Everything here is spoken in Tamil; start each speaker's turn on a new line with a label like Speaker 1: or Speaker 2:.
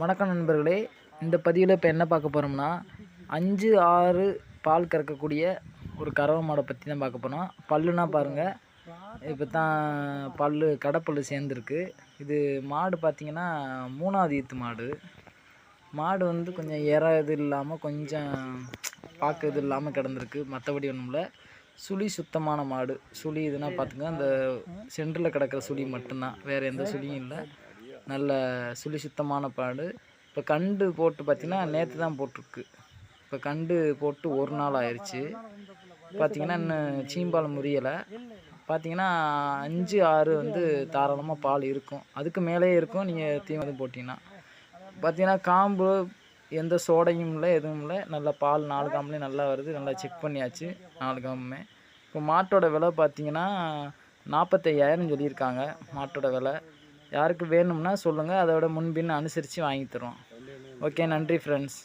Speaker 1: வணக்கம் நண்பர்களே, இந்த பதிவில் இப்போ என்ன பார்க்க போகிறோம்னா 5, 6 பால் கறக்கக்கூடிய ஒரு கறவை மாடை பற்றி தான் பார்க்க போகிறோம். பல்லுனா பாருங்கள், இப்போ தான் கடைப்பல் சேர்ந்துருக்கு. இது மாடு பார்த்திங்கன்னா 3வது ஈத்து மாடு. மாடு வந்து கொஞ்சம் இது இல்லாமல் கொஞ்சம் பார்க்க இது இல்லாமல் கிடந்திருக்கு. மற்றபடி ஒன்றும் இல்லை. சுழி சுத்தமான மாடு. சுழி இதுனா பார்த்துங்க, அந்த சென்டரில் கிடக்கிற சுழி மட்டும்தான், வேறு எந்த சுழியும் இல்லை. நல்ல சுழி சுத்தமான பாடு. இப்போ கண்டு போட்டு பார்த்திங்கன்னா நேற்று தான் போட்டிருக்கு. இப்போ கண்டு போட்டு ஒரு நாள் ஆயிடுச்சு. பார்த்திங்கன்னா இன்னும் சீம்பால் முறியலை. பார்த்திங்கன்னா 5, 6 வந்து தாராளமாக பால் இருக்கும். அதுக்கு மேலேயே இருக்கும் நீங்கள் தீவனம் போட்டிங்கன்னா. பார்த்திங்கன்னா காம்பு எந்த சோடையும் இல்லை, எதுவும் இல்லை. நல்லா பால் 4 காம்புலேயும் நல்லா வருது. நல்லா செக் பண்ணியாச்சு 4 காம்புமே. இப்போ மாட்டோட விலை பார்த்திங்கன்னா 45,000 சொல்லியிருக்காங்க மாட்டோட விலை. யாருக்கு வேணும்னா சொல்லுங்கள், அதோட முன்பின் அனுசரித்து வாங்கி தரோம். ஓகே, நன்றி ஃப்ரெண்ட்ஸ்.